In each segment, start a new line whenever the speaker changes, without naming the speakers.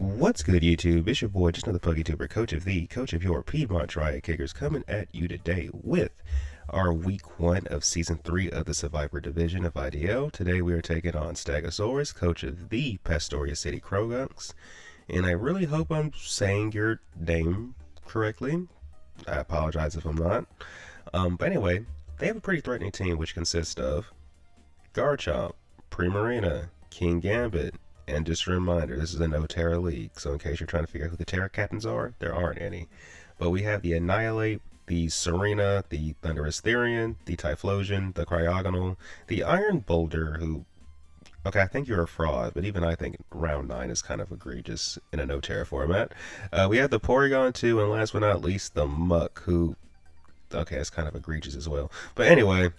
What's good, YouTube? It's your boy, just another PuggyTuber, coach of your Piedmont Triad Kickers, coming at you today with our week 1 of season 3 of the Seviper division of IDL. Today we are taking on Stegosaurus, coach of the Pastoria City Croagunks, and I really hope I'm saying your name correctly. I apologize if I'm not. But anyway, they have a pretty threatening team, which consists of Garchomp, Primarina, King Gambit, and just a reminder, this is a no Terra league, so in case you're trying to figure out who the Terra captains are, there aren't any. But we have the Annihilate, the Serena, the Thunderous Therian, the Typhlosion, the Cryogonal, the Iron Boulder, who, okay, I think you're a fraud, but even I think round 9 is kind of egregious in a no Terra format. We have the Porygon too, and last but not least, the Muck, who, okay, it's kind of egregious as well. But anyway,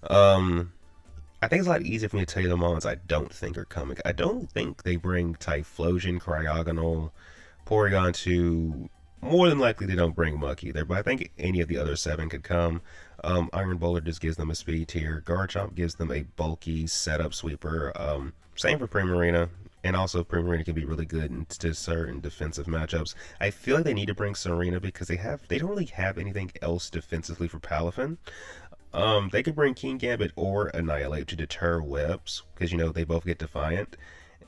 I think it's a lot easier for me to tell you the mons I don't think are coming. I don't think they bring Typhlosion, Cryogonal, Porygon 2. More than likely they don't bring Muck either, but I think any of the other 7 could come. Iron Bowler just gives them a speed tier. Garchomp gives them a bulky setup sweeper. Same for Primarina, and also Primarina can be really good in certain defensive matchups. I feel like they need to bring Serena because they don't really have anything else defensively for Palafin. They could bring King Gambit or Annihilate to deter webs, because, you know, they both get Defiant.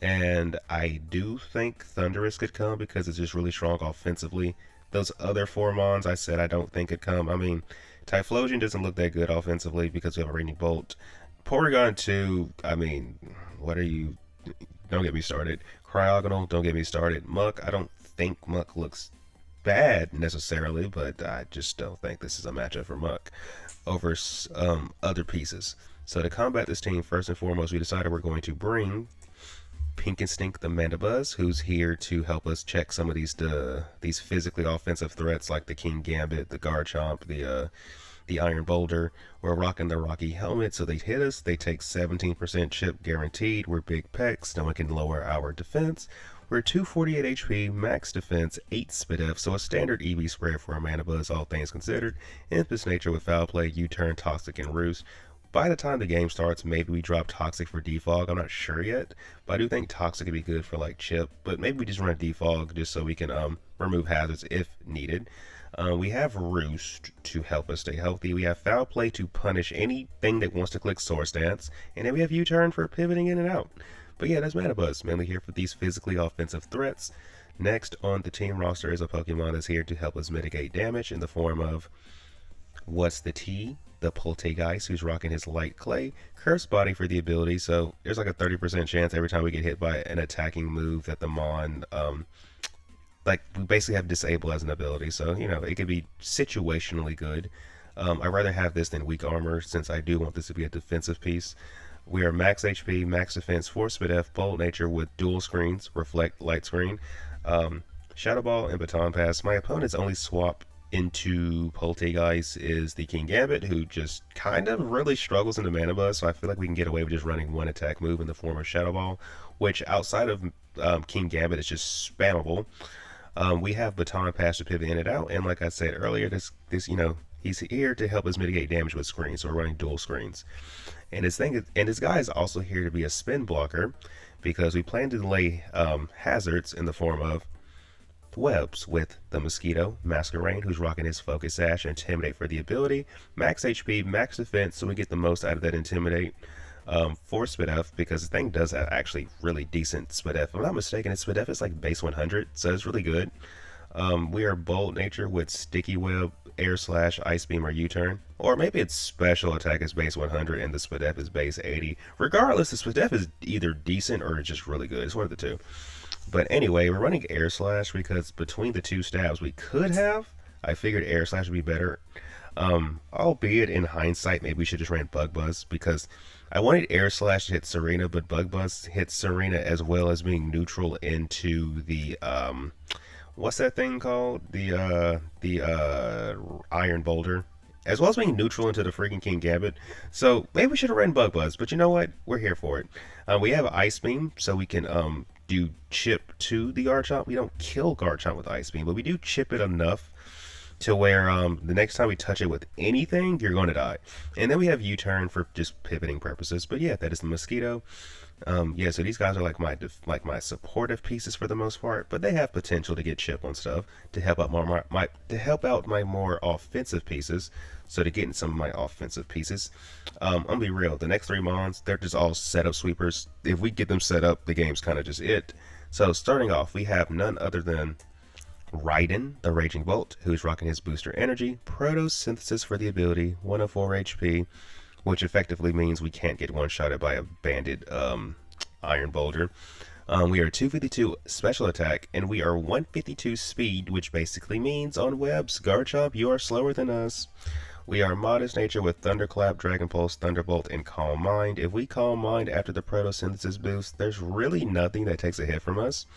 And I do think Thunderous could come because it's just really strong offensively. Those other 4 mons I said I don't think could come. I mean, Typhlosion doesn't look that good offensively because we have a Raining Bolt. Porygon 2, I mean, what are you... Don't get me started. Cryogonal, don't get me started. Muck, I don't think Muck looks bad necessarily, but I just don't think this is a matchup for Muck over other pieces. So to combat this team, first and foremost, we decided we're going to bring Pink Instinct the Mandibuzz, who's here to help us check some of these physically offensive threats like the King Gambit, the Garchomp, the Iron Boulder. We're rocking the Rocky Helmet, so they hit us. They take 17% chip guaranteed. We're big pecs. No one can lower our defense. We're 248 HP, max defense, 8 SPDF, so a standard EV spread for a Mandibuzz, all things considered. Impish nature with foul play, U-turn, toxic, and roost. By the time the game starts, maybe we drop toxic for defog. I'm not sure yet, but I do think toxic would be good for like chip. But maybe we just run a defog just so we can remove hazards if needed. We have Roost to help us stay healthy. We have Foul Play to punish anything that wants to click Sword Stance. And then we have U-Turn for pivoting in and out. But yeah, that's Mandibuzz, mainly here for these physically offensive threats. Next on the team roster is a Pokemon that's here to help us mitigate damage in the form of What's the T? The Poltegeist, who's rocking his Light Clay. Curse Body for the ability, so there's like a 30% chance every time we get hit by an attacking move that the Mon, like, we basically have Disable as an ability, so, you know, it could be situationally good. I'd rather have this than Weak Armor, since I do want this to be a defensive piece. We are max HP, max defense, 4 SPDF, bold nature with dual screens, reflect, light screen, Shadow Ball, and Baton Pass. My opponent's only swap into Poltegeist is the King Gambit, who just kind of really struggles into Mandibuzz, so I feel like we can get away with just running one attack move in the form of Shadow Ball, which outside of King Gambit is just spammable. We have Baton Pass to pivot in and out, and like I said earlier, this you know, he's here to help us mitigate damage with screens, so we're running dual screens. And this guy is also here to be a spin blocker, because we plan to delay hazards in the form of webs with the Mosquito, Masquerain, who's rocking his Focus Sash, and Intimidate for the ability. Max HP, max defense, so we get the most out of that Intimidate. 4 SPDF, because the thing does have actually really decent SPDF. If I'm not mistaken, its SPDF is like base 100, so it's really good. We are bold nature with Sticky Web, Air Slash, Ice Beam, or U-Turn. Or maybe its special attack is base 100 and the SPDF is base 80. Regardless, the SPDF is either decent or just really good. It's one of the two. But anyway, we're running Air Slash because between the 2 stabs we could have, I figured Air Slash would be better. Albeit in hindsight, maybe we should just ran Bug Buzz, because I wanted Air Slash to hit Serena, but Bug Buzz hits Serena as well as being neutral into the what's that thing called? The Iron Boulder, as well as being neutral into the freaking King Gambit. So maybe we should have ran Bug Buzz, but you know what? We're here for it. We have Ice Beam, so we can do chip to the Garchomp. We don't kill Garchomp with Ice Beam, but we do chip it enough to where the next time we touch it with anything, you're going to die. And then we have U-turn for just pivoting purposes. But yeah, that is the mosquito. Yeah, so these guys are like my supportive pieces for the most part, but they have potential to get chip on stuff to help out my more offensive pieces. So to get in some of my offensive pieces, I'm gonna be real. The next three mons, they're just all setup sweepers. If we get them set up, the game's kind of just it. So starting off, we have none other than Raiden, the Raging Bolt, who's rocking his booster energy, Proto-Synthesis for the ability, 104 HP, which effectively means we can't get one-shotted by a banded Iron Boulder. We are 252 special attack, and we are 152 speed, which basically means on webs, Garchomp, you are slower than us. We are modest nature with Thunderclap, Dragon Pulse, Thunderbolt, and Calm Mind. If we Calm Mind after the Proto-Synthesis boost, there's really nothing that takes a hit from us.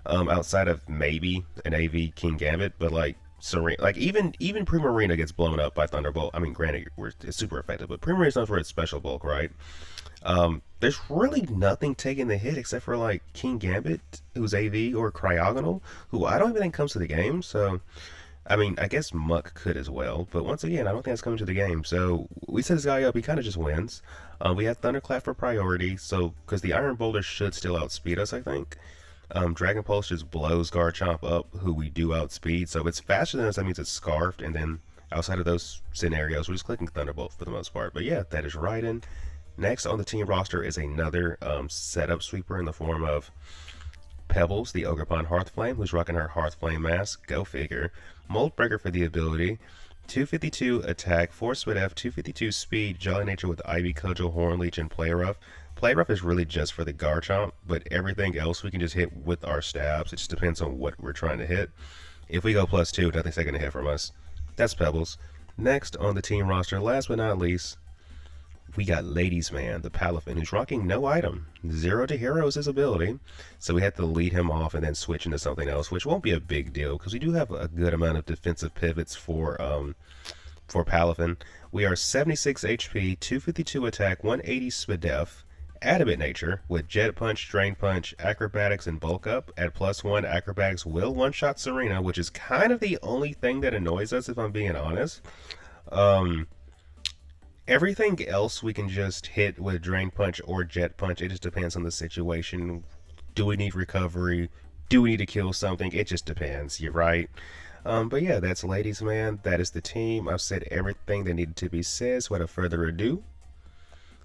Outside of maybe an AV King Gambit, but like Serena, like even Primarina gets blown up by Thunderbolt. I mean, granted, it's super effective, but Primarina's not for its special bulk, right? There's really nothing taking the hit except for like King Gambit, who's AV, or Cryogonal, who I don't even think comes to the game. So, I mean, I guess Muck could as well, but once again, I don't think that's coming to the game. So we set this guy up, he kind of just wins. We have Thunderclap for priority, so because the Iron Boulder should still outspeed us, I think. Dragon Pulse just blows Garchomp up, who we do outspeed, so it's faster than us. That means it's scarfed, and then outside of those scenarios, we're just clicking Thunderbolt for the most part. But yeah, that is Raiden. Next on the team roster is another setup sweeper in the form of Pebbles, the Ogerpon Hearthflame, who's rocking her Hearthflame mask. Go figure. Mold Breaker for the ability. 252 attack, Force with F, 252 speed, Jolly Nature with Ivy, Cudgel, Hornleech, and Play Rough. Play Rough is really just for the Garchomp, but everything else we can just hit with our stabs. It just depends on what we're trying to hit. If we go +2, nothing's taking a hit from us. That's Pebbles. Next on the team roster, last but not least, we got Ladies Man, the Palafin, who's rocking no item. 0 to hero is his ability, so we have to lead him off and then switch into something else, which won't be a big deal because we do have a good amount of defensive pivots for Palafin. We are 76 HP, 252 attack, 180 SPDF, Adamant Nature with Jet Punch, Drain Punch, Acrobatics, and Bulk Up. At +1, Acrobatics will one-shot Serena, which is kind of the only thing that annoys us, if I'm being honest. Everything else we can just hit with Drain Punch or Jet Punch. It just depends on the situation. Do we need recovery? Do we need to kill something? It just depends. You're right. But yeah, that's Ladies Man. That is the team. I've said everything that needed to be said, so without further ado,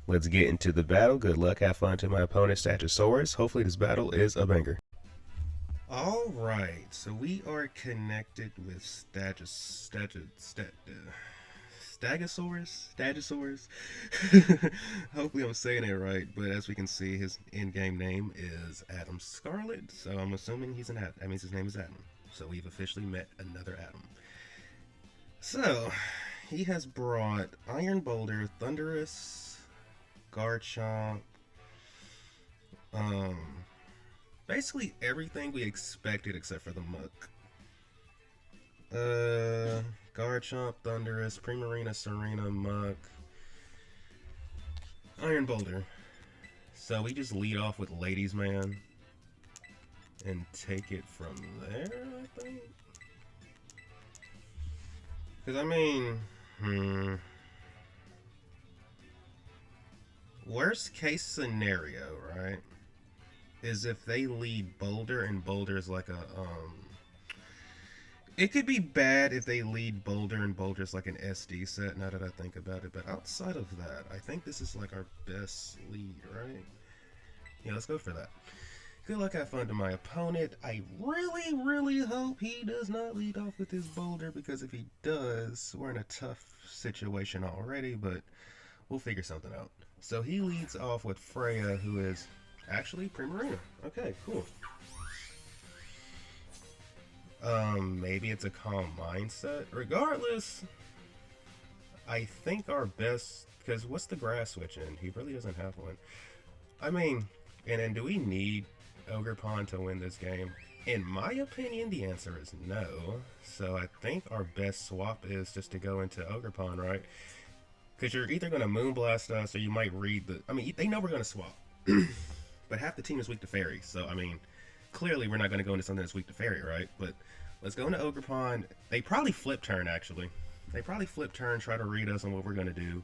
let's get into the battle. Good luck, have fun to my opponent, Statusaurus. Hopefully this battle is a banger. Alright, so we are connected with Stagosaurus? Hopefully I'm saying it right, but as we can see, his in-game name is Adam Scarlet, so I'm assuming he's an Adam. That means his name is Adam. So we've officially met another Adam. So, he has brought Iron Boulder, Thunderous, Garchomp, basically everything we expected except for the Muck. Garchomp, Thunderous, Primarina, Serena, Muck, Iron Boulder. So we just lead off with Ladies Man and take it from there, I think. Because, I mean, worst case scenario, right, is if they lead Boulder and Boulder is like a, it could be bad if they lead Boulder and Boulder's like an SD set, now that I think about it, but outside of that, I think this is like our best lead, right? Yeah, let's go for that. Good luck, have fun to my opponent. I really hope he does not lead off with his Boulder, because if he does, we're in a tough situation already, but we'll figure something out. So he leads off with Freya, who is actually Primarina. Okay, cool. Maybe it's a Calm Mindset. Regardless, I think our best, because what's the grass switch in? He really doesn't have one. I mean, and then do we need Ogerpon to win this game? In my opinion, the answer is no. So I think our best swap is just to go into Ogerpon, right? Because you're either going to Moonblast us or you might read the... I mean, they know we're going to swap. But half the team is weak to Fairy, so I mean, clearly we're not going to go into something that's weak to fairy, right? But let's go into Ogre Pond. They probably flip turn, actually. They probably flip turn, try to read us on what we're going to do.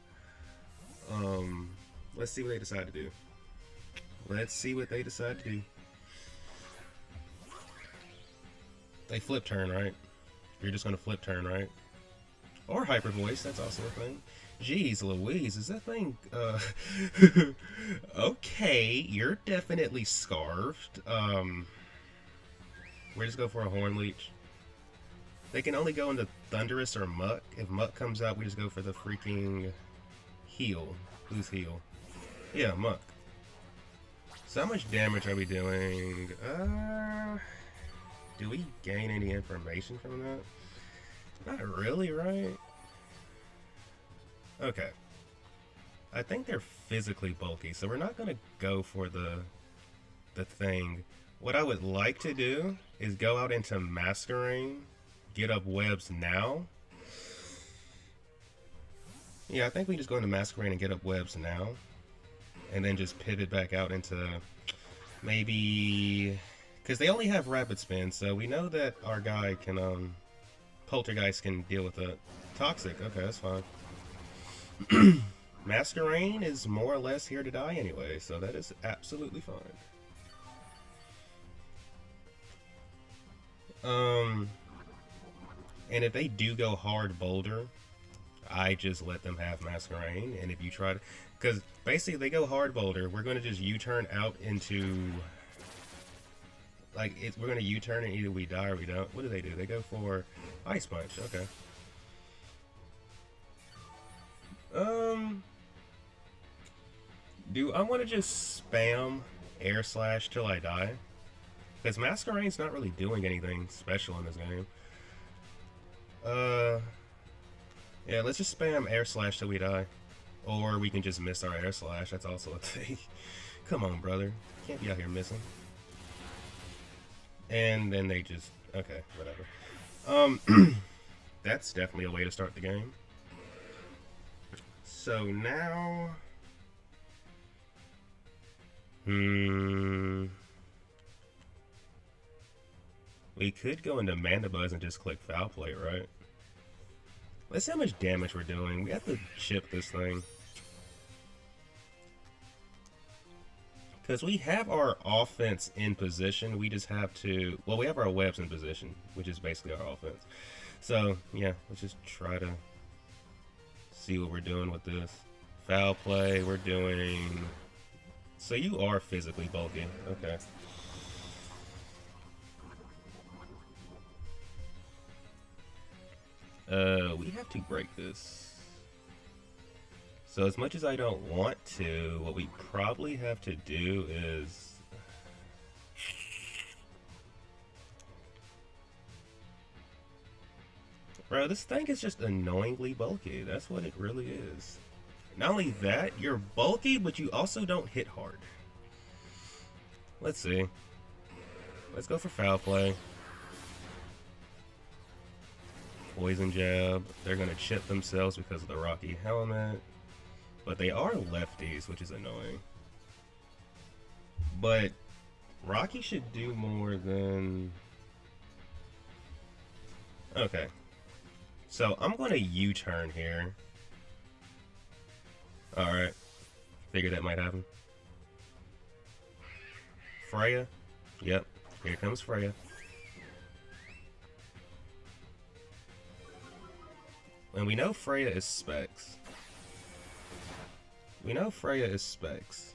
Let's see what they decide to do. Let's see what they decide to do. They flip turn, right? You're just going to flip turn, right? Or hyper voice, that's also a thing. Jeez Louise, is that thing, okay, you're definitely scarfed. We just go for a Horn Leech. They can only go into Thunderous or Muck. If Muck comes out, we just go for the freaking heal. Who's heal? Yeah, Muck. So how much damage are we doing? Do we gain any information from that? Not really, right? Okay. I think they're physically bulky, so we're not going to go for the thing. What I would like to do is go out into Masquerain, get up webs now. Yeah, I think we just go into Masquerain and get up webs now. And then just pivot back out into maybe... Because they only have rapid spin, so we know that our guy can, Poltergeist can deal with the Toxic. Okay, that's fine. Masquerain is more or less here to die anyway, so that is absolutely fine. And if they do go hard Boulder, I just let them have Masquerain. And if you try to... Because basically they go hard Boulder, we're going to just U-turn out into... Like, we're going to U-turn and either we die or we don't. What do? They go for Ice Punch. Okay. Do I want to just spam Air Slash till I die? Because Masquerain's not really doing anything special in this game. Yeah, let's just spam Air Slash till we die. Or we can just miss our Air Slash. That's also a thing. Come on, brother. Can't be out here missing. And then they just... Okay, whatever. That's definitely a way to start the game. So now... We could go into Mandibuzz and just click Foul Play, right? Let's see how much damage we're doing. We have to chip this thing. Because we have our offense in position, we just have to... Well, we have our webs in position, which is basically our offense. So, yeah, let's just try to see what we're doing with this. Foul Play, we're doing... So you are physically bulky. Okay. We have to break this. So as much as I don't want to, what we probably have to do is... Bro, this thing is just annoyingly bulky. That's what it really is. Not only that, you're bulky, but you also don't hit hard. Let's see. Let's go for Foul Play. Poison Jab. They're going to chip themselves because of the Rocky Helmet. But they are lefties, which is annoying. But Rocky should do more than... Okay. So I'm going to U-turn here. Alright. Figured that might happen. Freya. Yep. Here comes Freya. And we know Freya is Specs. We know Freya is Specs.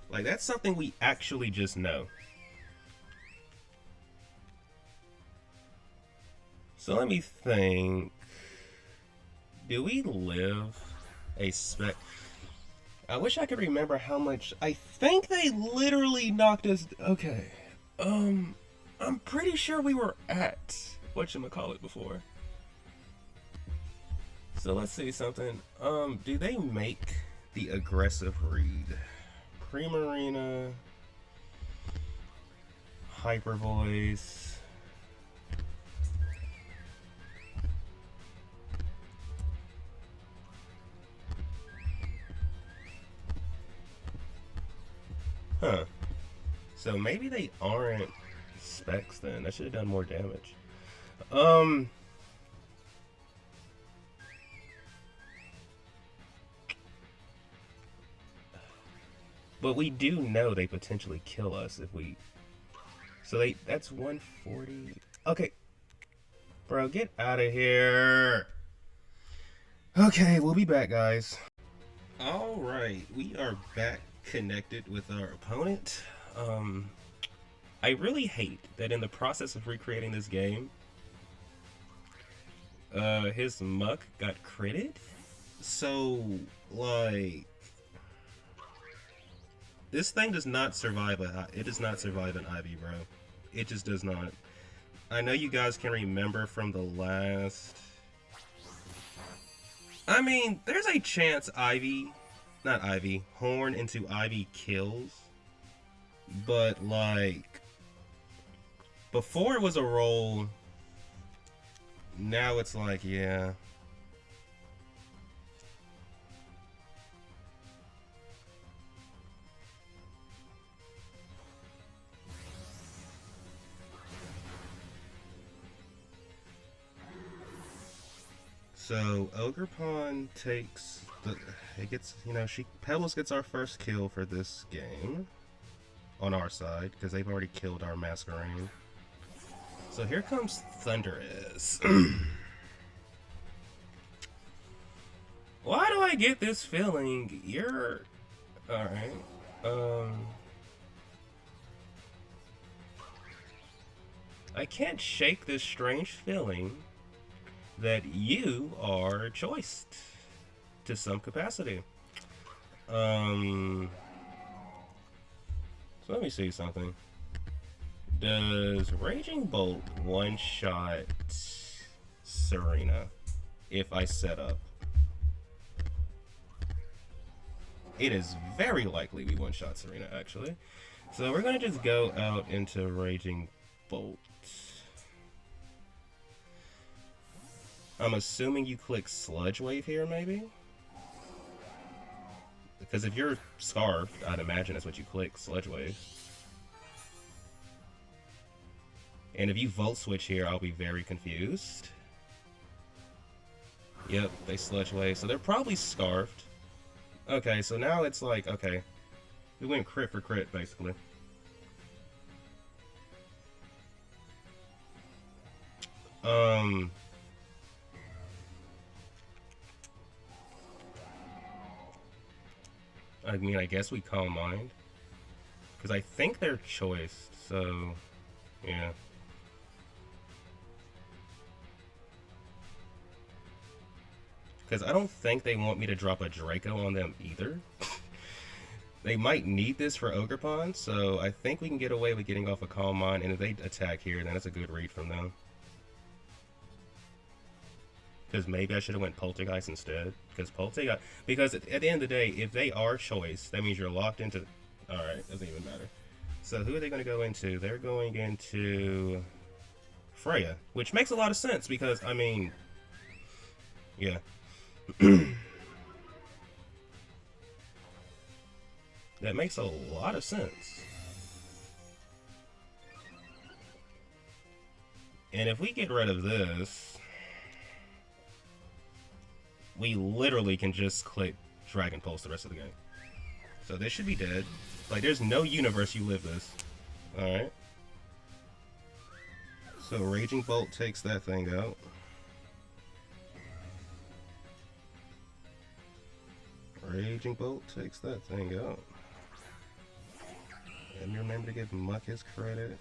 Like, that's something we actually just know. So let me think. Do we live a Spec? I wish I could remember how much. I think they literally knocked us. Okay. I'm pretty sure we were at whatchamacallit before. So let's see something. Do they make the aggressive read? Primarina, Hyper Voice. Huh. maybe they aren't specs then. That should have done more damage. But we do know they potentially kill us if we... So that's 140. Okay. Bro, get out of here. Okay, we'll be back, guys. Alright, we are back connected with our opponent. I really hate that in the process of recreating this game, his muck got critted. So, like... This thing does not survive it does not survive an Ivy, bro. It just does not. I know you guys can remember from the last... I mean, there's a chance Horn into Ivy kills. But, like... Before it was a roll. Now it's like, yeah... So Ogerpon takes Pebbles gets our first kill for this game on our side because they've already killed our Masquerain. So here comes Thundurus. Why do I get this feeling you're alright? I can't shake this strange feeling that you are choiced to some capacity. So let me see something. Does Raging Bolt one-shot Serena if I set up? It is very likely we one-shot Serena, actually. So we're gonna just go out into Raging Bolt. I'm assuming you click Sludge Wave here, maybe? Because if you're Scarfed, I'd imagine that's what you click, Sludge Wave. And if you Volt Switch here, I'll be very confused. Yep, they Sludge Wave, so they're probably Scarfed. Okay, so now it's like, okay. We went crit for crit, basically. I mean, I guess we Calm Mind. Because I think they're choiced, so... Yeah. Because I don't think they want me to drop a Draco on them either. They might need this for Ogerpon, so I think we can get away with getting off a Calm Mind, and if they attack here, then that's a good read from them. Because maybe I should have went Poltergeist instead. Because at the end of the day, if they are choice, that means you're locked into... Alright, doesn't even matter. So who are they going to go into? They're going into Freya, which makes a lot of sense because, I mean... Yeah. That makes a lot of sense. And if we get rid of this... we literally can just click Dragon Pulse the rest of the game. So this should be dead. Like, there's no universe you live this. Alright. So Raging Bolt takes that thing out. Raging Bolt takes that thing out. Let me remember to give Muck his credit.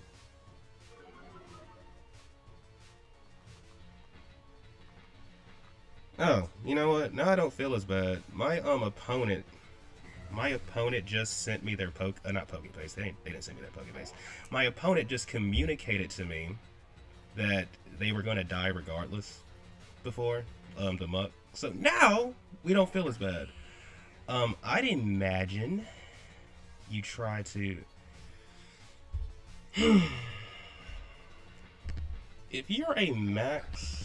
Oh, you know what? Now I don't feel as bad. My opponent just sent me their not Pokepaste. They didn't send me their Pokepaste. My opponent just communicated to me that they were going to die regardless before the Muck. So now we don't feel as bad. I'd imagine you try to... If you're a max...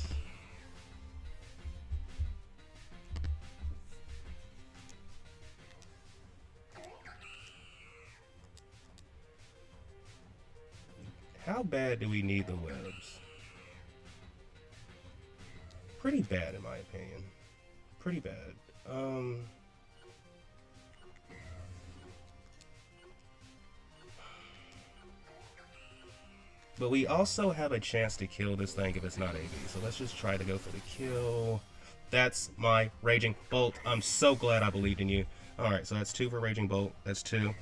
how bad do we need the webs? Pretty bad, in my opinion. Pretty bad. But we also have a chance to kill this thing if it's not AV. So let's just try to go for the kill. That's my Raging Bolt. I'm so glad I believed in you. Alright, so that's 2 for Raging Bolt. That's 2.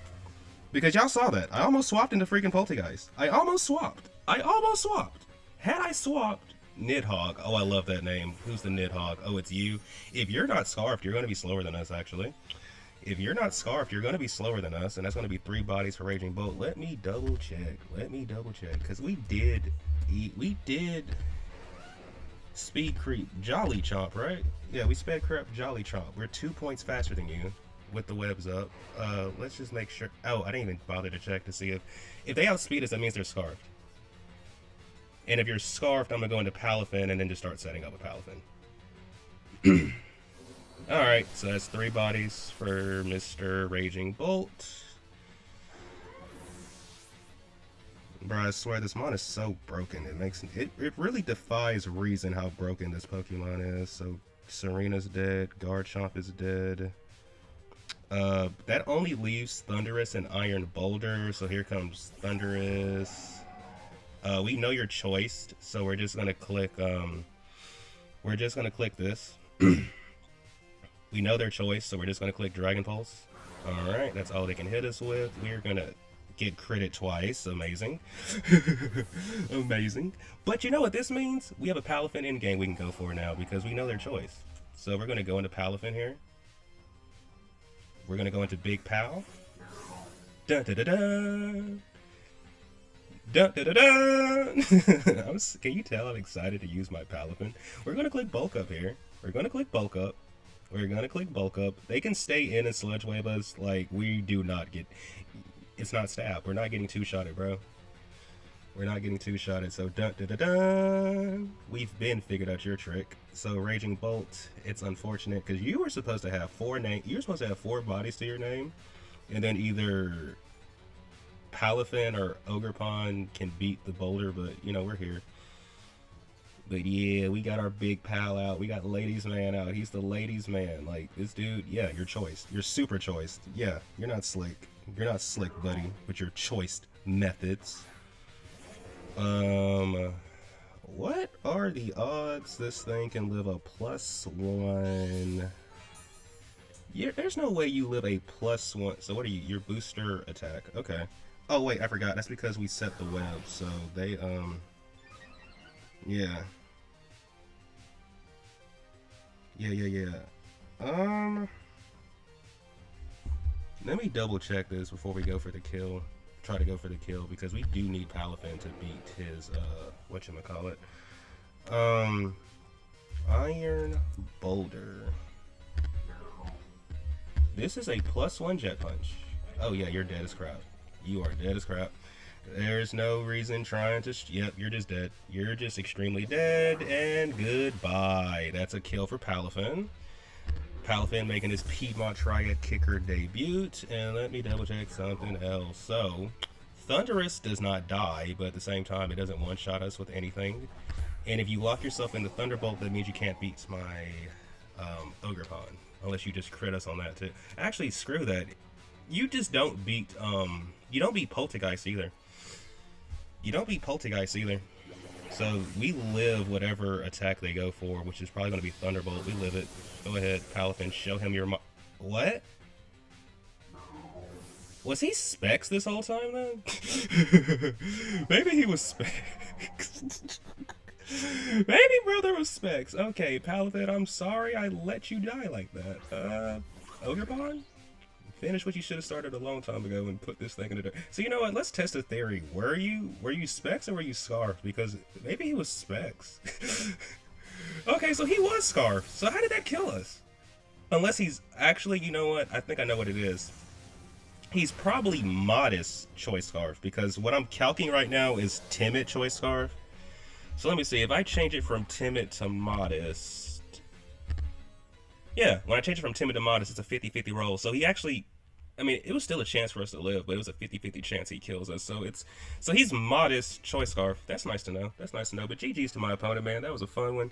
Because y'all saw that. I almost swapped into freaking Poltergeist. I almost swapped. Had I swapped, Nidhogg. Oh, I love that name. Who's the Nidhogg? Oh, it's you. If you're not Scarfed, you're going to be slower than us, actually. If you're not Scarfed, you're going to be slower than us, and that's going to be 3 bodies for Raging Bolt. Let me double check. Because we did speed creep Jolly Chomp, right? Yeah, we sped creep Jolly Chomp. We're 2 points faster than you with the webs up. Let's just make sure. Oh, I didn't even bother to check to see if they outspeed us, that means they're Scarfed. And if you're Scarfed, I'm going to go into Palafin and then just start setting up a Palafin. Alright, so that's 3 bodies for Mr. Raging Bolt. Bro, I swear this mon is so broken. It really defies reason how broken this Pokemon is. So Serena's dead, Garchomp is dead. That only leaves Thundurus and Iron Boulder, so here comes Thundurus. We know you're choiced, so we're just gonna click this. We know their choice, so we're just going to click Dragon Pulse. Alright, that's all they can hit us with. We're going to get critted twice. Amazing. Amazing. But you know what this means? We have a Palafin in-game we can go for now because we know their choice. So we're going to go into Palafin here. We're going to go into Big Pal. Dun-da-da-dun. Dun-da-da-dun. Can you tell I'm excited to use my Palafin? We're going to click Bulk Up here. We're going to click Bulk Up. They can stay in and Sludge Wave us. Like, we do not get... It's not stab. We're not getting 2-shotted, bro. We're not getting 2-shotted. So, dun-da-da-dun. We've been figured out your trick. So, Raging Bolt, it's unfortunate because you were supposed to have 4 names. You're supposed to have 4 bodies to your name. And then either Palafin or Ogerpon can beat the Boulder, but, you know, we're here. But yeah, we got our Big Pal out. We got Ladies Man out. He's the ladies man. Like, this dude, yeah, you're choiced. You're super choiced. Yeah, you're not slick. You're not slick, buddy, with your choiced methods. What are the odds this thing can live a +1? Yeah, there's no way you live a +1. So what are you? Your booster attack. Okay. Oh, wait, I forgot. That's because we set the web. So they, yeah. Yeah. Let me double check this before we go for the kill. Try to go for the kill because we do need Palafin to beat his whatchamacallit. Iron Boulder. This is a +1 Jet Punch. Oh yeah, you're dead as crap. You are dead as crap. There's no reason trying to... Yep, you're just dead. You're just extremely dead, and goodbye. That's a kill for Palafin. Palafin making his Piedmont Triad Kicker debut. And let me double check something else. So, Thundurus does not die, but at the same time, it doesn't one-shot us with anything. And if you lock yourself in the Thunderbolt, that means you can't beat my Ogerpon. Unless you just crit us on that too. Actually, screw that. You just don't beat, you don't beat Poltergeist either. So we live whatever attack they go for, which is probably going to be Thunderbolt. We live it. Go ahead, Palafin, show him your what? Was he Specs this whole time then? Maybe he was Specs. Maybe brother was Specs. Okay, Palafin, I'm sorry I let you die like that. Ogerpon? Finish what you should have started a long time ago and put this thing in the dirt. So you know what? Let's test a theory. Were you Specs or were you Scarfed? Because maybe he was Specs. Okay, so he was Scarfed. So how did that kill us? Unless he's actually, you know what? I think I know what it is. He's probably Modest Choice Scarf because what I'm calculating right now is Timid Choice Scarf. So let me see. If I change it from Timid to Modest. Yeah, when I change it from Timid to Modest, it's a 50-50 roll. So he actually
I mean, it was still a chance for us to live, but it was a 50-50 chance he kills us. So he's modest choice scarf. That's nice to know. That's nice to know. But GG's to my opponent, man. That was a fun one.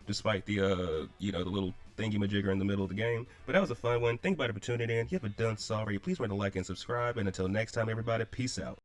Despite the the little thingy majigger in the middle of the game. But that was a fun one. Thank you for tuning in. If you haven't done so already, please remember to like and subscribe. And until next time, everybody, peace out.